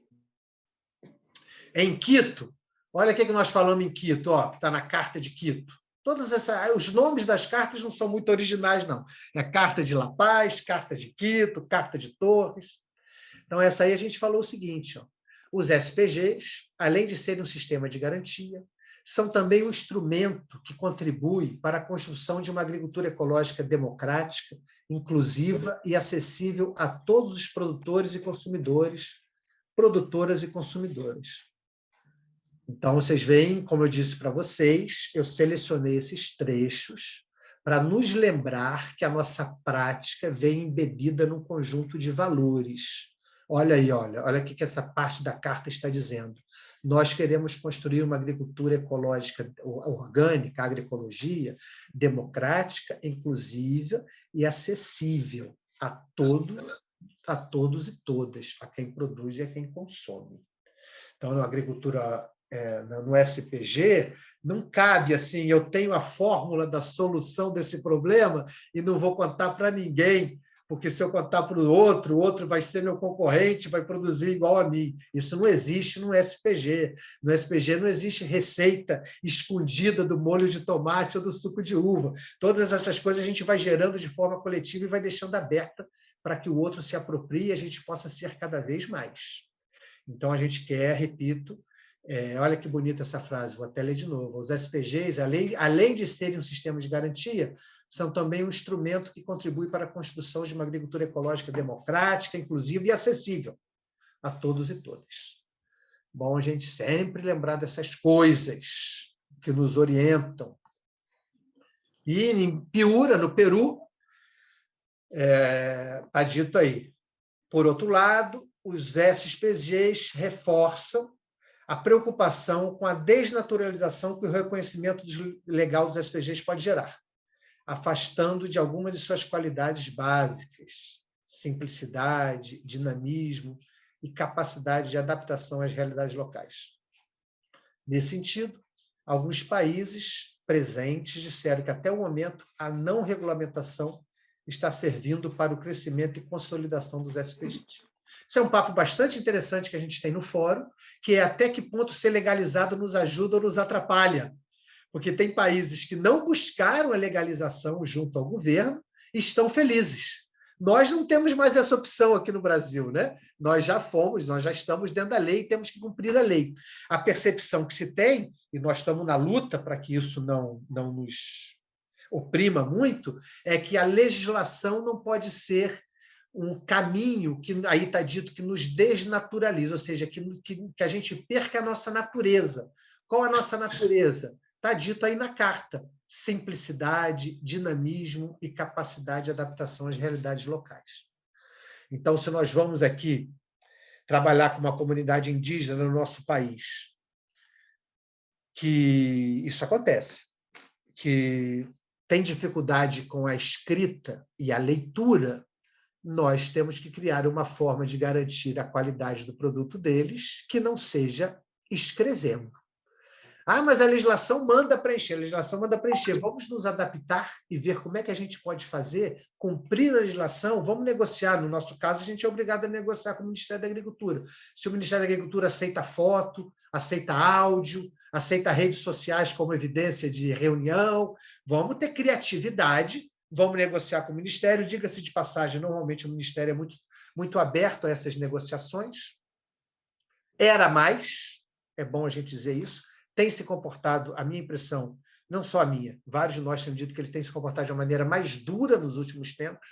Em Quito, olha o que nós falamos em Quito, ó, que está na Carta de Quito. Os nomes das cartas não são muito originais, não. É Carta de La Paz, Carta de Quito, Carta de Torres. Então, essa aí a gente falou o seguinte, ó, os SPGs, além de serem um sistema de garantia, são também um instrumento que contribui para a construção de uma agricultura ecológica democrática, inclusiva e acessível a todos os produtores e consumidores, produtoras e consumidores. Então, vocês veem, como eu disse para vocês, eu selecionei esses trechos para nos lembrar que a nossa prática vem embebida num conjunto de valores. Olha aí, olha o que essa parte da carta está dizendo. Nós queremos construir uma agricultura ecológica orgânica, agroecologia, democrática, inclusiva e acessível a todos e todas, a quem produz e a quem consome. Então, na agricultura, no SPG, não cabe assim, eu tenho a fórmula da solução desse problema e não vou contar para ninguém, porque se eu contar para o outro vai ser meu concorrente, vai produzir igual a mim. Isso não existe no SPG. No SPG não existe receita escondida do molho de tomate ou do suco de uva. Todas essas coisas a gente vai gerando de forma coletiva e vai deixando aberta para que o outro se aproprie e a gente possa ser cada vez mais. Então, a gente quer, repito, olha que bonita essa frase, vou até ler de novo. Os SPGs, além de serem um sistema de garantia, são também um instrumento que contribui para a construção de uma agricultura ecológica democrática, inclusiva e acessível a todos e todas. Bom a gente sempre lembrar dessas coisas que nos orientam. E em Piura, no Peru, está dito aí. Por outro lado, os SPGs reforçam a preocupação com a desnaturalização que o reconhecimento legal dos SPGs pode gerar, afastando de algumas de suas qualidades básicas, simplicidade, dinamismo e capacidade de adaptação às realidades locais. Nesse sentido, alguns países presentes disseram que, até o momento, a não regulamentação está servindo para o crescimento e consolidação dos SPGs. Isso é um papo bastante interessante que a gente tem no fórum, que é até que ponto ser legalizado nos ajuda ou nos atrapalha. Porque tem países que não buscaram a legalização junto ao governo e estão felizes. Nós não temos mais essa opção aqui no Brasil, né? Nós já estamos dentro da lei e temos que cumprir a lei. A percepção que se tem, e nós estamos na luta para que isso não nos oprima muito, é que a legislação não pode ser um caminho que aí está dito que nos desnaturaliza, ou seja, que a gente perca a nossa natureza. Qual a nossa natureza? Está dito aí na carta: simplicidade, dinamismo e capacidade de adaptação às realidades locais. Então, se nós vamos aqui trabalhar com uma comunidade indígena no nosso país, que isso acontece, que tem dificuldade com a escrita e a leitura, nós temos que criar uma forma de garantir a qualidade do produto deles que não seja escrevendo. Ah, mas a legislação manda preencher. A legislação manda preencher. Vamos nos adaptar e ver como é que a gente pode fazer, cumprir a legislação, vamos negociar. No nosso caso, a gente é obrigado a negociar com o Ministério da Agricultura. Se o Ministério da Agricultura aceita foto, aceita áudio, aceita redes sociais como evidência de reunião, vamos ter criatividade, vamos negociar com o Ministério. Diga-se de passagem, normalmente o Ministério é muito aberto a essas negociações. Era mais, é bom a gente dizer isso, tem se comportado, a minha impressão, não só a minha, vários de nós têm dito que ele tem se comportado de uma maneira mais dura nos últimos tempos,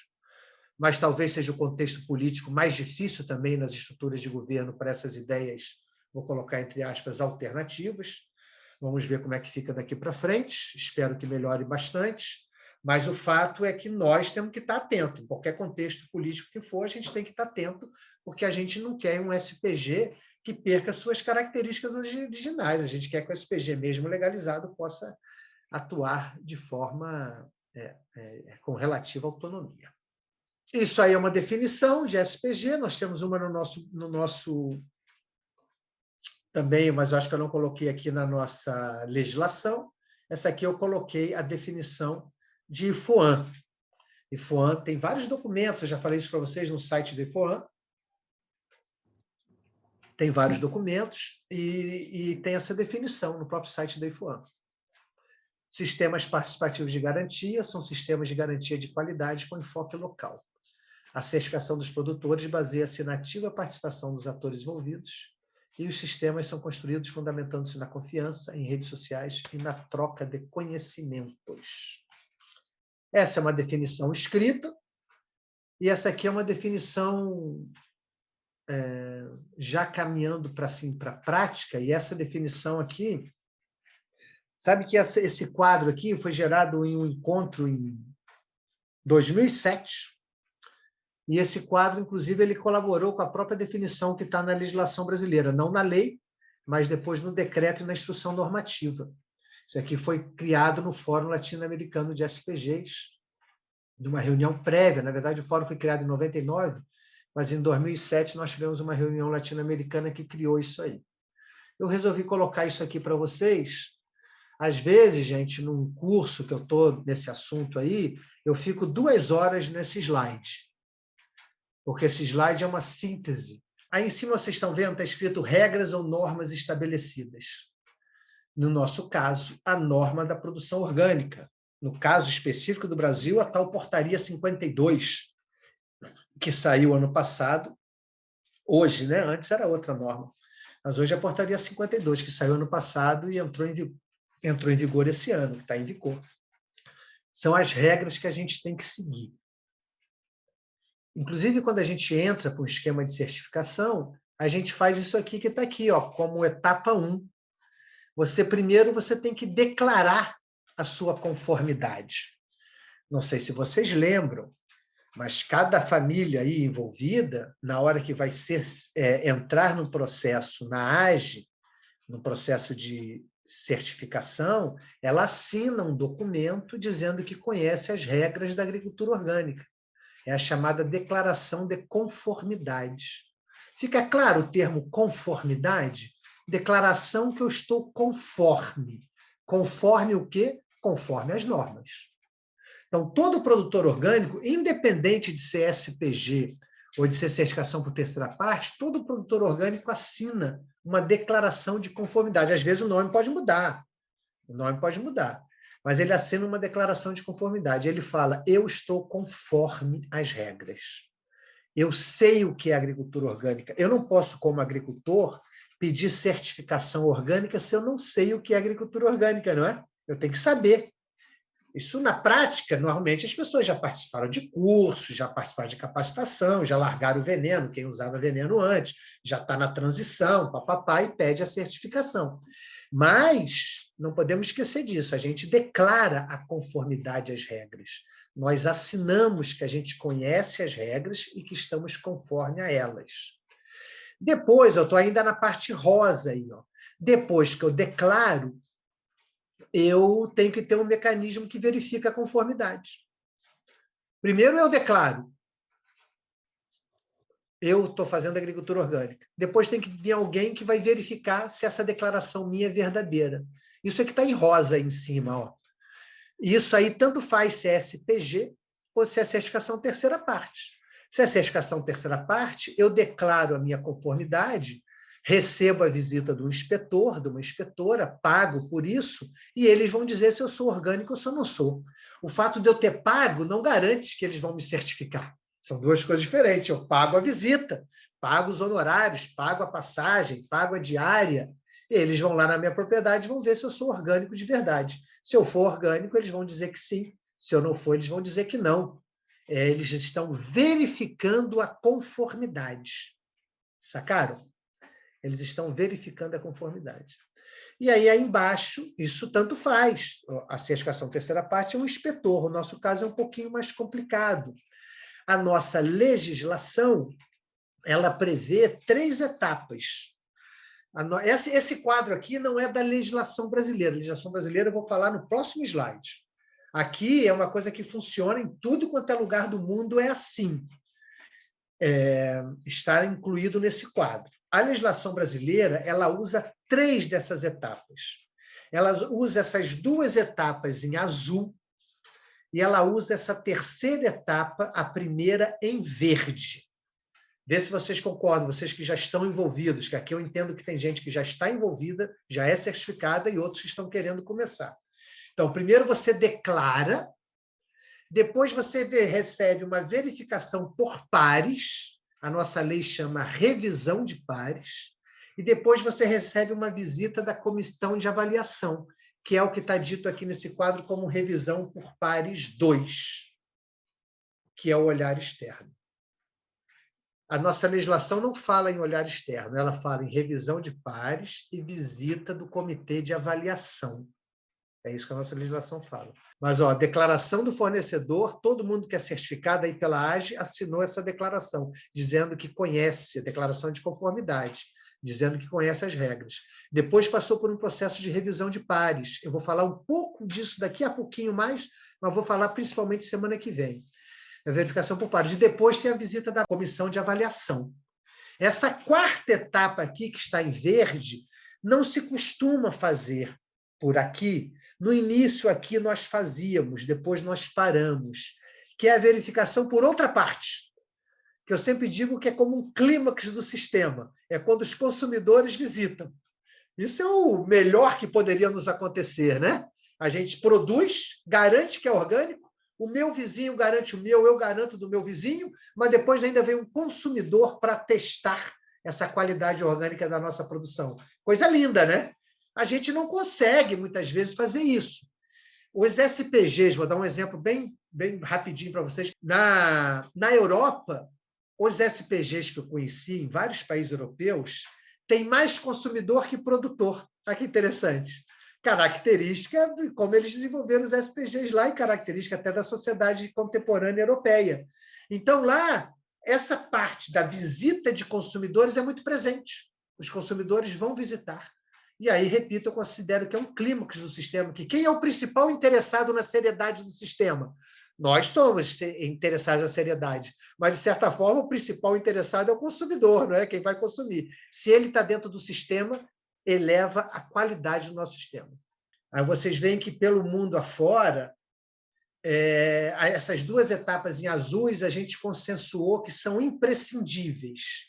mas talvez seja o contexto político mais difícil também nas estruturas de governo para essas ideias, vou colocar entre aspas, alternativas. Vamos ver como é que fica daqui para frente, espero que melhore bastante, mas o fato é que nós temos que estar atentos, em qualquer contexto político que for, a gente tem que estar atento, porque a gente não quer um SPG que perca suas características originais, a gente quer que o SPG, mesmo legalizado, possa atuar de forma com relativa autonomia. Isso aí é uma definição de SPG, nós temos uma no nosso também, mas eu acho que eu não coloquei aqui na nossa legislação. Essa aqui eu coloquei a definição de IFOAM. IFOAM tem vários documentos, eu já falei isso para vocês no site do IFOAM. Tem vários documentos e tem essa definição no próprio site da IFOAM. Sistemas participativos de garantia são sistemas de garantia de qualidade com enfoque local. A certificação dos produtores baseia-se na ativa participação dos atores envolvidos e os sistemas são construídos fundamentando-se na confiança, em redes sociais e na troca de conhecimentos. Essa é uma definição escrita e essa aqui é uma definição já caminhando para a prática, e essa definição aqui, sabe que esse quadro aqui foi gerado em um encontro em 2007, e esse quadro, inclusive, ele colaborou com a própria definição que está na legislação brasileira, não na lei, mas depois no decreto e na instrução normativa. Isso aqui foi criado no Fórum Latino-Americano de SPGs, numa reunião prévia. Na verdade, o fórum foi criado em 99, mas em 2007 nós tivemos uma reunião latino-americana que criou isso aí. Eu resolvi colocar isso aqui para vocês. Às vezes, gente, num curso que eu estou nesse assunto aí, eu fico 2 horas nesse slide, porque esse slide é uma síntese. Aí em cima vocês estão vendo, está escrito regras ou normas estabelecidas. No nosso caso, a norma da produção orgânica. No caso específico do Brasil, a tal portaria 52, que saiu ano passado. Hoje, né? Antes era outra norma. Mas hoje é a portaria 52, que saiu ano passado e entrou em vigor esse ano, que está em vigor. São as regras que a gente tem que seguir. Inclusive, quando a gente entra para um esquema de certificação, a gente faz isso aqui que está aqui, ó, como etapa 1. Primeiro você tem que declarar a sua conformidade. Não sei se vocês lembram, mas cada família aí envolvida, na hora que vai entrar no processo, na AGE, no processo de certificação, ela assina um documento dizendo que conhece as regras da agricultura orgânica. É a chamada declaração de conformidade. Fica claro o termo conformidade? Declaração que eu estou conforme. Conforme o quê? Conforme as normas. Então, todo produtor orgânico, independente de ser SPG ou de ser certificação por terceira parte, todo produtor orgânico assina uma declaração de conformidade. Às vezes o nome pode mudar. Mas ele assina uma declaração de conformidade. Ele fala, eu estou conforme às regras. Eu sei o que é agricultura orgânica. Eu não posso, como agricultor, pedir certificação orgânica se eu não sei o que é agricultura orgânica, não é? Eu tenho que saber. Isso, na prática, normalmente as pessoas já participaram de cursos, já participaram de capacitação, já largaram o veneno, quem usava veneno antes, já está na transição, papapá, e pede a certificação. Mas não podemos esquecer disso, a gente declara a conformidade às regras. Nós assinamos que a gente conhece as regras e que estamos conforme a elas. Depois, eu estou ainda na parte rosa aí, ó. Depois que eu declaro, eu tenho que ter um mecanismo que verifica a conformidade. Primeiro eu declaro, eu estou fazendo agricultura orgânica. Depois tem que vir alguém que vai verificar se essa declaração minha é verdadeira. Isso aqui está em rosa aí em cima. Ó. Isso aí tanto faz se é SPG ou se é certificação terceira parte. Se é certificação terceira parte, eu declaro a minha conformidade, recebo a visita do inspetor, de uma inspetora, pago por isso, e eles vão dizer se eu sou orgânico ou se eu não sou. O fato de eu ter pago não garante que eles vão me certificar. São 2 coisas diferentes. Eu pago a visita, pago os honorários, pago a passagem, pago a diária, e eles vão lá na minha propriedade e vão ver se eu sou orgânico de verdade. Se eu for orgânico, eles vão dizer que sim. Se eu não for, eles vão dizer que não. Eles estão verificando a conformidade. Sacaram? Eles estão verificando a conformidade. E aí embaixo, isso tanto faz. A certificação terceira parte é um inspetor. O nosso caso é um pouquinho mais complicado. A nossa legislação, ela prevê 3 etapas. Esse quadro aqui não é da legislação brasileira. A legislação brasileira eu vou falar no próximo slide. Aqui é uma coisa que funciona em tudo quanto é lugar do mundo, é assim. Está incluído nesse quadro. A legislação brasileira, ela usa 3 dessas etapas. Ela usa essas 2 etapas em azul e ela usa essa terceira etapa, a primeira, em verde. Vê se vocês concordam, vocês que já estão envolvidos, que aqui eu entendo que tem gente que já está envolvida, já é certificada, e outros que estão querendo começar. Então, primeiro você declara, depois você recebe uma verificação por pares, a nossa lei chama revisão de pares, e depois você recebe uma visita da comissão de avaliação, que é o que está dito aqui nesse quadro como revisão por pares 2, que é o olhar externo. A nossa legislação não fala em olhar externo, ela fala em revisão de pares e visita do comitê de avaliação. É isso que a nossa legislação fala. Mas, declaração do fornecedor, todo mundo que é certificado aí pela AGE assinou essa declaração, dizendo que conhece, a declaração de conformidade, dizendo que conhece as regras. Depois passou por um processo de revisão de pares. Eu vou falar um pouco disso daqui a pouquinho mais, mas vou falar principalmente semana que vem. A verificação por pares. E depois tem a visita da comissão de avaliação. Essa quarta etapa aqui, que está em verde, não se costuma fazer por aqui. No início aqui nós fazíamos, depois nós paramos, que é a verificação por outra parte, que eu sempre digo que é como um clímax do sistema, é quando os consumidores visitam. Isso é o melhor que poderia nos acontecer, né? A gente produz, garante que é orgânico, o meu vizinho garante o meu, eu garanto do meu vizinho, mas depois ainda vem um consumidor para testar essa qualidade orgânica da nossa produção. Coisa linda, né? A gente não consegue, muitas vezes, fazer isso. Os SPGs, vou dar um exemplo bem rapidinho para vocês. Na Europa, os SPGs que eu conheci em vários países europeus têm mais consumidor que produtor. Olha que interessante. Característica de como eles desenvolveram os SPGs lá e característica até da sociedade contemporânea europeia. Então, lá, essa parte da visita de consumidores é muito presente. Os consumidores vão visitar. E aí, repito, eu considero que é um clímax do sistema, que quem é o principal interessado na seriedade do sistema? Nós somos interessados na seriedade, mas, de certa forma, o principal interessado é o consumidor, não é quem vai consumir. Se ele está dentro do sistema, eleva a qualidade do nosso sistema. Aí vocês veem que, pelo mundo afora, essas 2 etapas em azuis a gente consensuou que são imprescindíveis.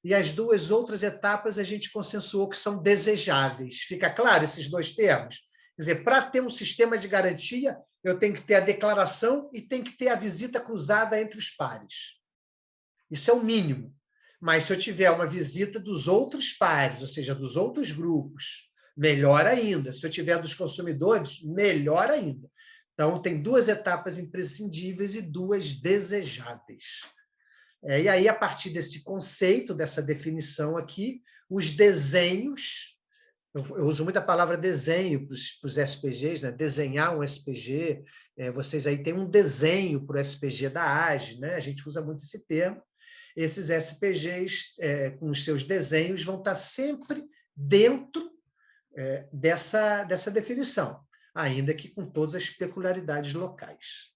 E as 2 outras etapas a gente consensuou que são desejáveis. Fica claro esses 2 termos? Quer dizer, para ter um sistema de garantia, eu tenho que ter a declaração e tem que ter a visita cruzada entre os pares. Isso é o mínimo. Mas se eu tiver uma visita dos outros pares, ou seja, dos outros grupos, melhor ainda. Se eu tiver dos consumidores, melhor ainda. Então, tem 2 etapas imprescindíveis e 2 desejáveis. E aí, a partir desse conceito, dessa definição aqui, os desenhos, eu uso muito a palavra desenho para os SPGs, né? Desenhar um SPG, vocês aí têm um desenho para o SPG da AGE, né? A gente usa muito esse termo. Esses SPGs, com os seus desenhos, vão estar sempre dentro dessa definição, ainda que com todas as peculiaridades locais.